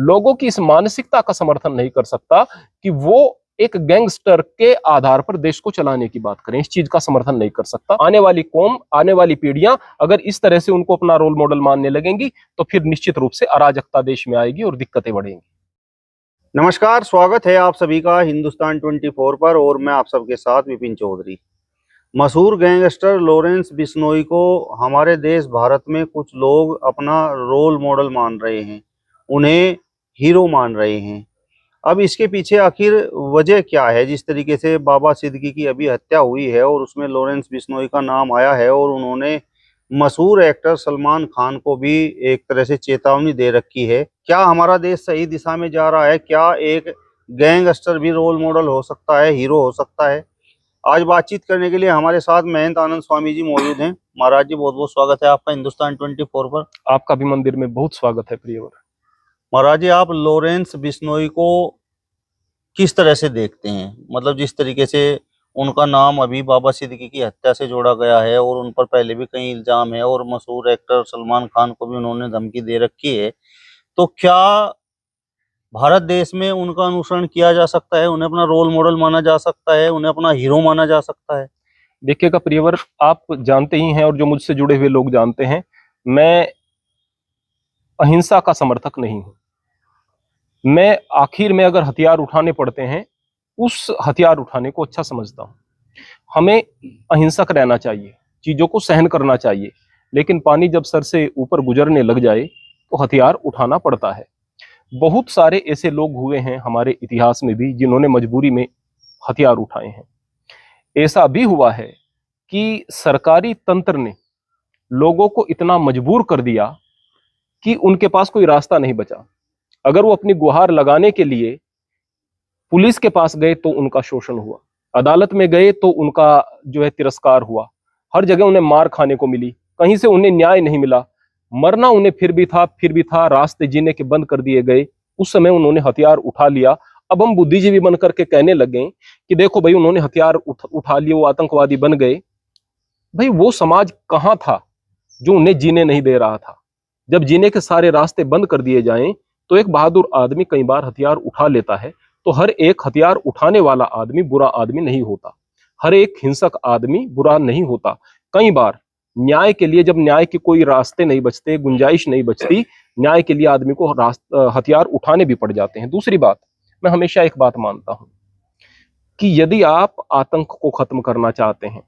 लोगों की इस मानसिकता का समर्थन नहीं कर सकता कि वो एक गैंगस्टर के आधार पर देश को चलाने की बात करें। इस चीज का समर्थन नहीं कर सकता। आने वाली कौम, आने वाली पीढ़ियां अगर इस तरह से उनको अपना रोल मॉडल मानने लगेंगी तो फिर निश्चित रूप से अराजकता देश में आएगी और दिक्कतें बढ़ेंगी। नमस्कार, स्वागत है आप सभी का हिंदुस्तान 24 पर और मैं आप सबके साथ विपिन चौधरी। मशहूर गैंगस्टर लॉरेंस बिश्नोई को हमारे देश भारत में कुछ लोग अपना रोल मॉडल मान रहे हैं, उन्हें हीरो मान रहे हैं। अब इसके पीछे आखिर वजह क्या है? जिस तरीके से बाबा सिद्दीकी की अभी हत्या हुई है और उसमें लॉरेंस बिश्नोई का नाम आया है और उन्होंने मशहूर एक्टर सलमान खान को भी एक तरह से चेतावनी दे रखी है। क्या हमारा देश सही दिशा में जा रहा है? क्या एक गैंगस्टर भी रोल मॉडल हो सकता है, हीरो हो सकता है? आज बातचीत करने के लिए हमारे साथ महंत आनंद स्वामी जी मौजूद हैं। महाराज जी, बहुत बहुत स्वागत है आपका हिंदुस्तान 24 पर। आपका भी मंदिर में बहुत स्वागत है प्रियवर। महाराज जी, आप लॉरेंस बिश्नोई को किस तरह से देखते हैं? मतलब जिस तरीके से उनका नाम अभी बाबा सिद्दीकी की हत्या से जोड़ा गया है और उन पर पहले भी कई इल्जाम है और मशहूर एक्टर सलमान खान को भी उन्होंने धमकी दे रखी है, तो क्या भारत देश में उनका अनुसरण किया जा सकता है? उन्हें अपना रोल मॉडल माना जा सकता है? उन्हें अपना हीरो माना जा सकता है? देखिएगा प्रियवर, आप जानते ही हैं और जो मुझसे जुड़े हुए लोग जानते हैं, मैं अहिंसा का समर्थक नहीं हूं। मैं आखिर में अगर हथियार उठाने पड़ते हैं, उस हथियार उठाने को अच्छा समझता हूं। हमें अहिंसक रहना चाहिए, चीजों को सहन करना चाहिए, लेकिन पानी जब सर से ऊपर गुजरने लग जाए तो हथियार उठाना पड़ता है। बहुत सारे ऐसे लोग हुए हैं हमारे इतिहास में भी जिन्होंने मजबूरी में हथियार उठाए हैं। ऐसा भी हुआ है कि सरकारी तंत्र ने लोगों को इतना मजबूर कर दिया कि उनके पास कोई रास्ता नहीं बचा। अगर वो अपनी गुहार लगाने के लिए पुलिस के पास गए तो उनका शोषण हुआ, अदालत में गए तो उनका जो है तिरस्कार हुआ, हर जगह उन्हें मार खाने को मिली, कहीं से उन्हें न्याय नहीं मिला। मरना उन्हें फिर भी था, रास्ते जीने के बंद कर दिए गए। उस समय उन्होंने हथियार उठा लिया। अब हम बुद्धिजीवी बन करके कहने लगे कि देखो भाई, उन्होंने हथियार उठा लिए, वो आतंकवादी बन गए। भाई, वो समाज कहां था जो उन्हें जीने नहीं दे रहा था? जब जीने के सारे रास्ते बंद कर दिए जाएं तो एक बहादुर आदमी कई बार हथियार उठा लेता है। तो हर एक हथियार उठाने वाला आदमी बुरा आदमी नहीं होता, हर एक हिंसक आदमी बुरा नहीं होता। कई बार न्याय के लिए, जब न्याय के कोई रास्ते नहीं बचते, गुंजाइश नहीं बचती, न्याय के लिए आदमी को हथियार उठाने भी पड़ जाते हैं। दूसरी बात, मैं हमेशा एक बात मानता हूं कि यदि आप आतंक को खत्म करना चाहते हैं,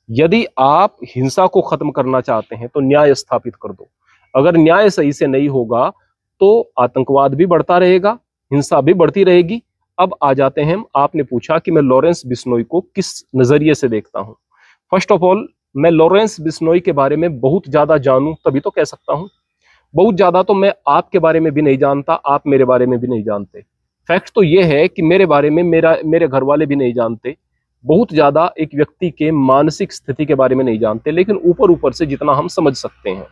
यदि आप हिंसा को खत्म करना चाहते हैं, तो न्याय स्थापित कर दो। अगर न्याय सही से नहीं होगा तो आतंकवाद भी बढ़ता रहेगा, हिंसा भी बढ़ती रहेगी। अब आ जाते हैं, आपने पूछा कि मैं लॉरेंस बिश्नोई को किस नजरिए से देखता हूं। फर्स्ट ऑफ ऑल, मैं लॉरेंस बिश्नोई के बारे में बहुत ज्यादा जानूं तभी तो कह सकता हूं। बहुत ज्यादा तो मैं आपके बारे में भी नहीं जानता, आप मेरे बारे में भी नहीं जानते। फैक्ट तो यह है कि मेरे बारे में मेरे घर वाले भी नहीं जानते। बहुत ज्यादा एक व्यक्ति के मानसिक स्थिति के बारे में नहीं जानते, लेकिन ऊपर ऊपर से जितना हम समझ सकते हैं।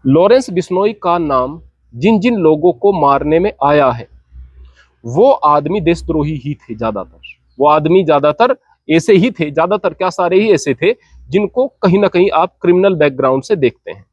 लॉरेंस बिश्नोई का नाम जिन जिन लोगों को मारने में आया है, वो आदमी देशद्रोही ही थे ज्यादातर। वो आदमी ज्यादातर ऐसे ही थे, ज्यादातर क्या सारे ही ऐसे थे जिनको कहीं ना कहीं आप क्रिमिनल बैकग्राउंड से देखते हैं।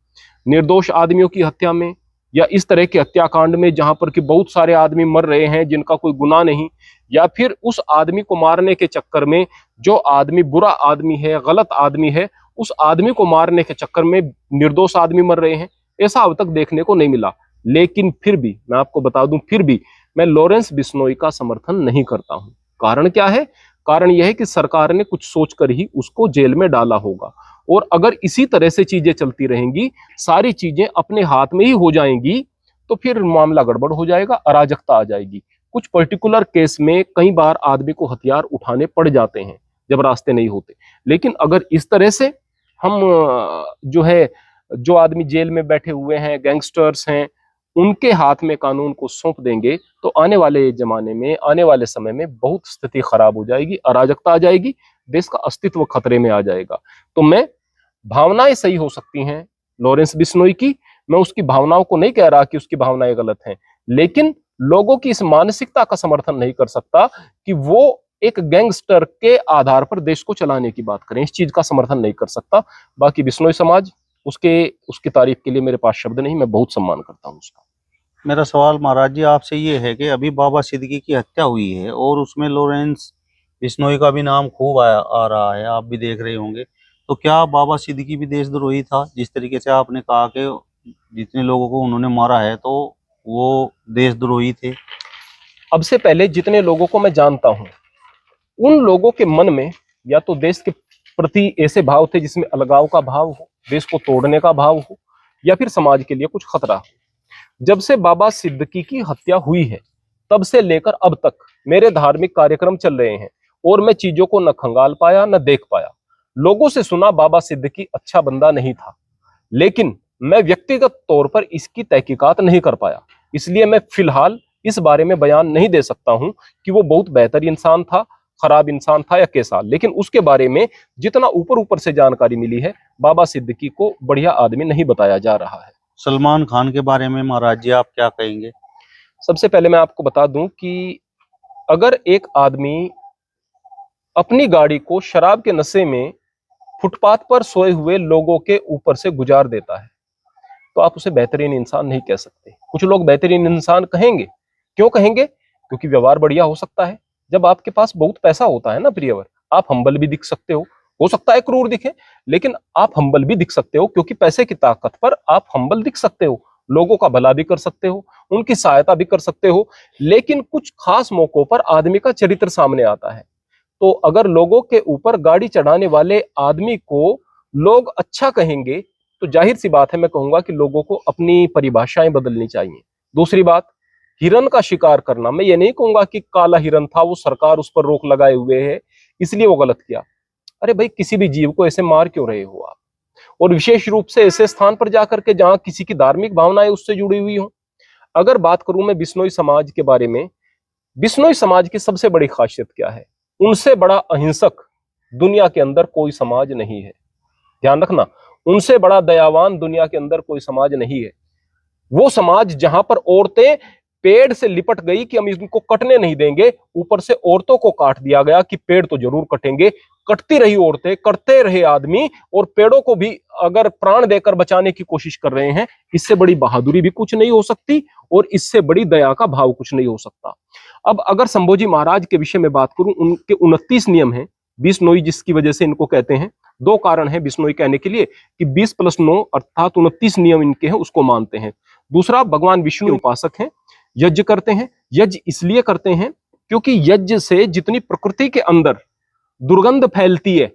निर्दोष आदमियों की हत्या में या इस तरह के हत्याकांड में जहां पर कि बहुत सारे आदमी मर रहे हैं जिनका कोई गुनाह नहीं, या फिर उस आदमी को मारने के चक्कर में जो आदमी बुरा आदमी है, गलत आदमी है, उस आदमी को मारने के चक्कर में निर्दोष आदमी मर रहे हैं, ऐसा अब तक देखने को नहीं मिला। लेकिन फिर भी मैं आपको बता दूं, फिर भी मैं लॉरेंस बिश्नोई का समर्थन नहीं करता हूं। कारण क्या है? कारण यह है कि सरकार ने कुछ सोचकर ही उसको जेल में डाला होगा, और अगर इसी तरह से चीजें चलती रहेंगी, सारी चीजें अपने हाथ में ही हो जाएंगी, तो फिर मामला गड़बड़ हो जाएगा, अराजकता आ जाएगी। कुछ पर्टिकुलर केस में कई बार आदमी को हथियार उठाने पड़ जाते हैं जब रास्ते नहीं होते, लेकिन अगर इस तरह से हम जो है, जो आदमी जेल में बैठे हुए हैं, गैंगस्टर्स हैं, उनके हाथ में कानून को सौंप देंगे तो आने वाले जमाने में, आने वाले समय में बहुत स्थिति खराब हो जाएगी, अराजकता आ जाएगी, देश का अस्तित्व खतरे में आ जाएगा। तो मैं, भावनाएं सही हो सकती हैं लॉरेंस बिश्नोई की, मैं उसकी भावनाओं को नहीं कह रहा कि उसकी भावनाएं गलत हैं, लेकिन लोगों की इस मानसिकता का समर्थन नहीं कर सकता कि वो एक गैंगस्टर के आधार पर देश को चलाने की बात करें। इस चीज का समर्थन नहीं कर सकता। बाकी बिश्नोई समाज, उसकी तारीफ के लिए मेरे पास शब्द नहीं, मैं बहुत सम्मान करता हूं उसका। मेरा सवाल महाराज जी आपसे ये है कि अभी बाबा सिद्दीकी की हत्या हुई है और उसमें लॉरेंस बिश्नोई का भी नाम खूब आ रहा है, आप भी देख रहे होंगे। तो क्या बाबा सिद्दीकी भी देशद्रोही था? जिस तरीके से आपने कहा कि जितने लोगों को उन्होंने मारा है तो वो देशद्रोही थे। अब से पहले जितने लोगों को मैं जानता हूं, उन लोगों के मन में या तो देश के प्रति ऐसे भाव थे जिसमें अलगाव का भाव हो, देश को तोड़ने का भाव हो, या फिर समाज के लिए कुछ खतरा हो। जब से बाबा सिद्दीकी की हत्या हुई है, तब से लेकर अब तक मेरे धार्मिक कार्यक्रम चल रहे हैं और मैं चीजों को न खंगाल पाया न देख पाया। लोगों से सुना बाबा सिद्दीकी अच्छा बंदा नहीं था, लेकिन मैं व्यक्तिगत तौर पर इसकी तहकीकात नहीं कर पाया। इसलिए मैं फिलहाल इस बारे में बयान नहीं दे सकता हूं कि वो बहुत बेहतर इंसान था, खराब इंसान था या कैसा। लेकिन उसके बारे में जितना ऊपर ऊपर से जानकारी मिली है, बाबा सिद्दीकी को बढ़िया आदमी नहीं बताया जा रहा है। सलमान खान के बारे में महाराज जी आप क्या कहेंगे? सबसे पहले मैं आपको बता दूं कि अगर एक आदमी अपनी गाड़ी को शराब के नशे में फुटपाथ पर सोए हुए लोगों के ऊपर से गुजार देता है, तो आप उसे बेहतरीन इंसान नहीं कह सकते। कुछ लोग बेहतरीन इंसान कहेंगे। क्यों कहेंगे? क्योंकि व्यवहार बढ़िया हो सकता है। जब आपके पास बहुत पैसा होता है ना प्रियवर, आप हम्बल भी दिख सकते हो सकता है क्रूर दिखे, लेकिन आप हम्बल भी दिख सकते हो, क्योंकि पैसे की ताकत पर आप हम्बल दिख सकते हो, लोगों का भला भी कर सकते हो, उनकी सहायता भी कर सकते हो। लेकिन कुछ खास मौकों पर आदमी का चरित्र सामने आता है। तो अगर लोगों के ऊपर गाड़ी चढ़ाने वाले आदमी को लोग अच्छा कहेंगे, तो जाहिर सी बात है मैं कहूंगा कि लोगों को अपनी परिभाषाएं बदलनी चाहिए। दूसरी बात, हिरन का शिकार करना, मैं ये नहीं कहूंगा कि काला हिरन था, वो सरकार उस पर रोक लगाए हुए है इसलिए वो गलत किया। अरे भाई, किसी भी जीव को ऐसे मार क्यों रहे हो आप? और विशेष रूप से ऐसे स्थान पर जाकर के जहां किसी की धार्मिक भावनाएं उससे जुड़ी हुई हो। अगर बात करूं मैं बिश्नोई समाज के बारे में, बिश्नोई समाज की सबसे बड़ी खासियत क्या है? उनसे बड़ा अहिंसक दुनिया के अंदर कोई समाज नहीं है। ध्यान रखना, उनसे बड़ा दयावान दुनिया के अंदर कोई समाज नहीं है। वो समाज जहां पर औरतें पेड़ से लिपट गई कि हम इनको कटने नहीं देंगे, ऊपर से औरतों को काट दिया गया कि पेड़ तो जरूर कटेंगे। कटती रही औरतें, कटते रहे आदमी, और पेड़ों को भी अगर प्राण देकर बचाने की कोशिश कर रहे हैं। इससे बड़ी बहादुरी भी कुछ नहीं हो सकती और इससे बड़ी दया का भाव कुछ नहीं हो सकता। अब अगर संभोजी महाराज के विषय में बात करूं, उनके 29 नियम हैं, बिश्नोई जिसकी वजह से इनको कहते हैं। दो कारण है बिश्नोई कहने के लिए कि 20+9 अर्थात 29 नियम इनके हैं, उसको मानते हैं। दूसरा, भगवान विष्णु उपासक हैं, यज्ञ करते हैं। यज्ञ इसलिए करते हैं क्योंकि यज्ञ से जितनी प्रकृति के अंदर दुर्गंध फैलती है,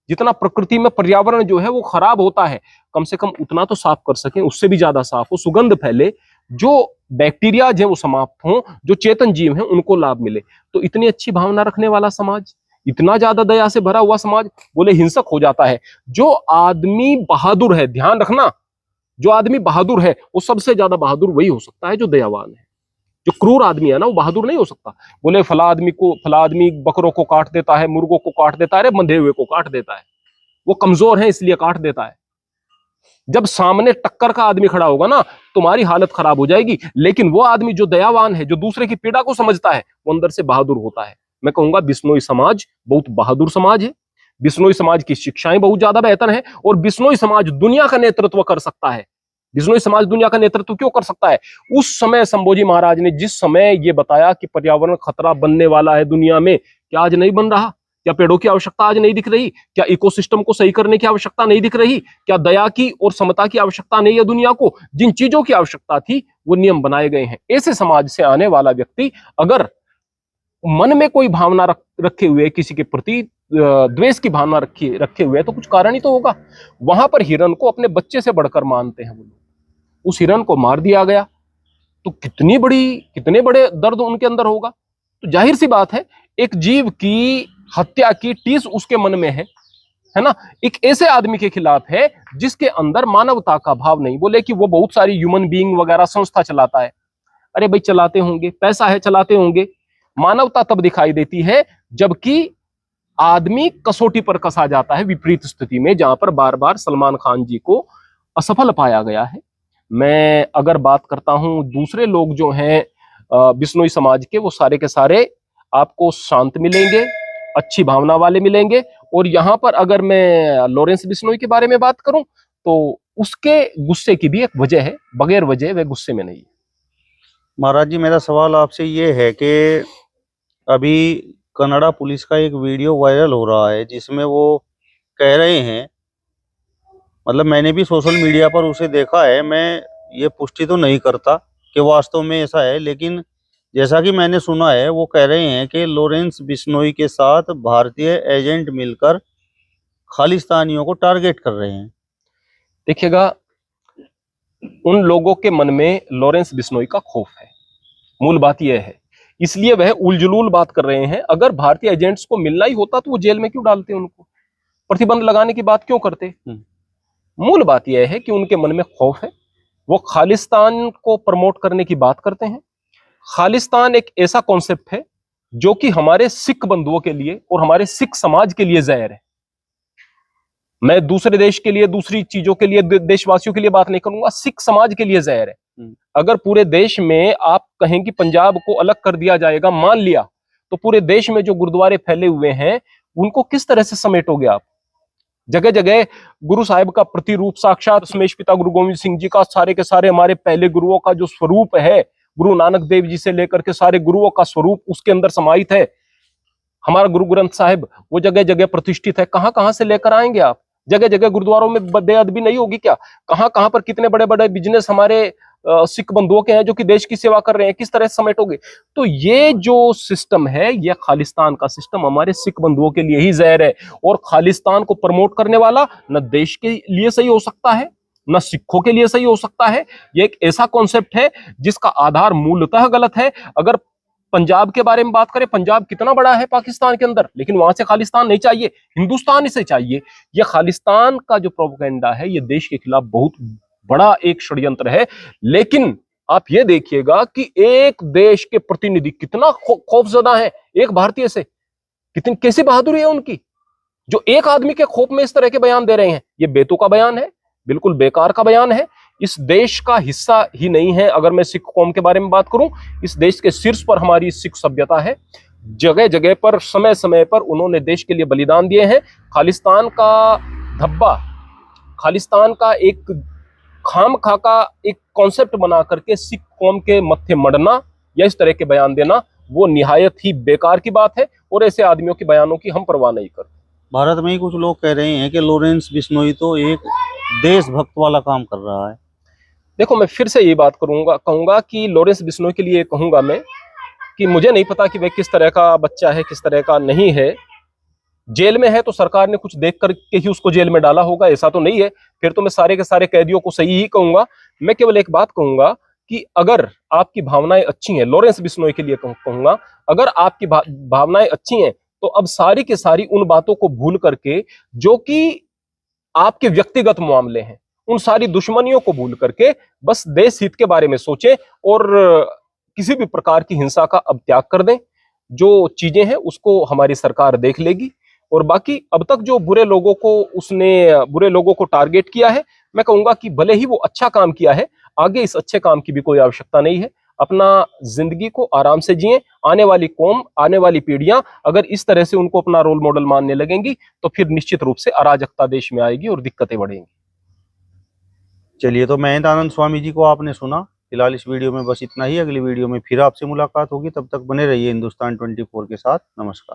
जितना प्रकृति में पर्यावरण जो है वो खराब होता है, कम से कम उतना तो साफ कर सकें, उससे भी ज्यादा साफ हो, सुगंध फैले, जो बैक्टीरिया जो समाप्त हो, जो चेतन जीव हैं उनको लाभ मिले। तो इतनी अच्छी भावना रखने वाला समाज, इतना ज्यादा दया से भरा हुआ समाज, बोले हिंसक हो जाता है। जो आदमी बहादुर है, ध्यान रखना, जो आदमी बहादुर है वो सबसे ज्यादा बहादुर वही हो सकता है जो दयावान है। जो क्रूर आदमी है ना, वो बहादुर नहीं हो सकता। बोले फला आदमी बकरों को काट देता है, मुर्गों को काट देता है, अरे बंधे हुए को काट देता है, वो कमजोर है इसलिए काट देता है। जब सामने टक्कर का आदमी खड़ा होगा ना, तुम्हारी हालत खराब हो जाएगी। लेकिन वो आदमी जो दयावान है, जो दूसरे की पीड़ा को समझता है, वो अंदर से बहादुर होता है। मैं कहूंगा बिश्नोई समाज बहुत बहादुर समाज है। बिश्नोई समाज की शिक्षाएं बहुत ज्यादा बेहतर है और बिश्नोई समाज दुनिया का नेतृत्व कर सकता है। बिश्नोई समाज दुनिया का नेतृत्व क्यों कर सकता है? उस समय संभोजी महाराज ने जिस समय ये बताया कि पर्यावरण खतरा बनने वाला है दुनिया में, क्या आज नहीं बन रहा? क्या पेड़ों की आवश्यकता आज नहीं दिख रही? क्या इकोसिस्टम को सही करने की आवश्यकता नहीं दिख रही? क्या दया की और समता की आवश्यकता नहीं है दुनिया को? जिन चीजों की आवश्यकता थी वो नियम बनाए गए हैं। ऐसे समाज से आने वाला व्यक्ति अगर मन में कोई भावना रखे हुए, किसी के प्रति द्वेष की भावना रखे हुए, तो कुछ कारण ही तो होगा। वहां पर हिरन को अपने बच्चे से बढ़कर मानते हैं वो लोग। उस हिरन को मार दिया गया तो कितने बड़े दर्द उनके अंदर होगा। तो जाहिर सी बात है, एक जीव की हत्या की टीस उसके मन में है ना। एक ऐसे आदमी के खिलाफ है जिसके अंदर मानवता का भाव नहीं। बोले कि वो बहुत सारी ह्यूमन बीइंग वगैरह संस्था चलाता है, अरे भाई चलाते होंगे, पैसा है चलाते होंगे। मानवता तब दिखाई देती है जबकि आदमी कसौटी पर कसा जाता है, विपरीत स्थिति में, जहां पर बार बार सलमान खान जी को असफल पाया गया है। मैं अगर बात करता हूं दूसरे लोग जो हैं बिश्नोई समाज के, वो सारे के सारे आपको शांत मिलेंगे, अच्छी भावना वाले मिलेंगे। और यहां पर अगर मैं लॉरेंस बिश्नोई के बारे में बात करूं तो उसके गुस्से की भी एक वजह है, बगैर वजह वह गुस्से में नहीं है। महाराज जी, मेरा सवाल आपसे ये है कि अभी कनाडा पुलिस का एक वीडियो वायरल हो रहा है जिसमें वो कह रहे हैं, मतलब मैंने भी सोशल मीडिया पर उसे देखा है, मैं ये पुष्टि तो नहीं करता कि वास्तव में ऐसा है, लेकिन जैसा कि मैंने सुना है वो कह रहे हैं कि लॉरेंस बिश्नोई के साथ भारतीय एजेंट मिलकर खालिस्तानियों को टारगेट कर रहे हैं। देखिएगा, उन लोगों के मन में लॉरेंस बिश्नोई का खौफ है, मूल बात यह है, इसलिए वह उलझुल बात कर रहे हैं। अगर भारतीय एजेंट्स को मिलना ही होता तो वो जेल में क्यों डालते, उनको प्रतिबंध लगाने की बात क्यों करते। मूल बात यह है कि उनके मन में खौफ है, वो खालिस्तान को प्रमोट करने की बात करते हैं। खालिस्तान एक ऐसा कॉन्सेप्ट है जो कि हमारे सिख बंधुओं के लिए और हमारे सिख समाज के लिए जहर है। मैं दूसरे देश के लिए, दूसरी चीजों के लिए, देशवासियों के लिए बात नहीं करूंगा, सिख समाज के लिए जहर है। अगर पूरे देश में आप कहें कि पंजाब को अलग कर दिया जाएगा, मान लिया, तो पूरे देश में जो गुरुद्वारे फैले हुए हैं उनको किस तरह से समेटोगे आप। जगह जगह गुरु साहिब का प्रतिरूप, साक्षात स्मेश पिता गुरु गोविंद सिंह जी का, सारे के सारे हमारे पहले गुरुओं का जो स्वरूप है, गुरु नानक देव जी से लेकर के सारे गुरुओं का स्वरूप उसके अंदर समाहित है। हमारा गुरु ग्रंथ साहिब वो जगह जगह प्रतिष्ठित है। कहां कहां से लेकर आएंगे आप। जगह जगह गुरुद्वारों में बेअदबी नहीं होगी क्या। कहां कहां पर कितने बड़े बड़े बिजनेस हमारे सिख बंधुओं के हैं जो कि देश की सेवा कर रहे हैं, किस तरह से समेटोगे। तो ये जो सिस्टम है, ये खालिस्तान का सिस्टम हमारे सिख बंधुओं के लिए ही जहर है। और खालिस्तान को प्रमोट करने वाला न देश के लिए सही हो सकता है, न सिखों के लिए सही हो सकता है। ये एक ऐसा कॉन्सेप्ट है जिसका आधार मूलतः गलत है। अगर पंजाब के बारे में बात करें, पंजाब कितना बड़ा है पाकिस्तान के अंदर, लेकिन वहां से खालिस्तान नहीं चाहिए, हिंदुस्तान से चाहिए। ये खालिस्तान का जो प्रोपेगेंडा है, ये देश के खिलाफ बहुत बड़ा एक षड्यंत्र है। लेकिन आप ये देखिएगा कि एक देश के प्रतिनिधि कितना खौफजदा है एक भारतीय से, कितनी कैसी बहादुरी है उनकी, जो एक आदमी के खौफ में इस तरह के बयान दे रहे हैं। ये बेतुका बयान है, बिल्कुल बेकार का बयान है, इस देश का हिस्सा ही नहीं है। अगर मैं सिख कौम के बारे में बात करूं, इस देश के शीर्ष पर हमारी सिख सभ्यता है। जगह जगह पर, समय समय पर उन्होंने देश के लिए बलिदान दिए हैं। खालिस्तान का धब्बा, खालिस्तान का एक खामखा का एक कॉन्सेप्ट बना करके सिख कौम के मत्थे मढ़ना या इस तरह के बयान देना, वो निहायत ही बेकार की बात है। और ऐसे आदमियों के बयानों की हम परवाह नहीं करते। भारत में ही कुछ लोग कह रहे हैं कि लॉरेंस बिश्नोई तो एक देशभक्त वाला काम कर रहा है। देखो, मैं फिर से ये बात कहूंगा कि लॉरेंस बिश्नोई के लिए कहूंगा मैं कि मुझे नहीं पता कि वह किस तरह का बच्चा है, किस तरह का नहीं है। जेल में है तो सरकार ने कुछ देख करके ही उसको जेल में डाला होगा, ऐसा तो नहीं है। फिर तो मैं सारे के सारे कैदियों को सही ही कहूंगा। मैं केवल एक बात कहूंगा कि अगर आपकी भावनाएं अच्छी हैं, लॉरेंस बिश्नोई के लिए कहूंगा, अगर आपकी भावनाएं अच्छी हैं तो अब सारी की सारी उन बातों को भूल करके, जो कि आपके व्यक्तिगत मामले हैं, उन सारी दुश्मनियों को भूल करके बस देश हित के बारे में सोचें और किसी भी प्रकार की हिंसा का अब त्याग कर दें। जो चीजें हैं उसको हमारी सरकार देख लेगी। और बाकी अब तक जो बुरे लोगों को टारगेट किया है, मैं कहूंगा कि भले ही वो अच्छा काम किया है, आगे इस अच्छे काम की भी कोई आवश्यकता नहीं है। अपना जिंदगी को आराम से जिएं। आने वाली कौम, आने वाली पीढ़ियां अगर इस तरह से उनको अपना रोल मॉडल मानने लगेंगी तो फिर निश्चित रूप से अराजकता देश में आएगी और दिक्कतें बढ़ेंगी। चलिए, तो महेंद्र आनंद स्वामी जी को आपने सुना। फिलहाल इस वीडियो में बस इतना ही। अगली वीडियो में फिर आपसे मुलाकात होगी। तब तक बने रहिए हिंदुस्तान 24 के साथ। नमस्कार।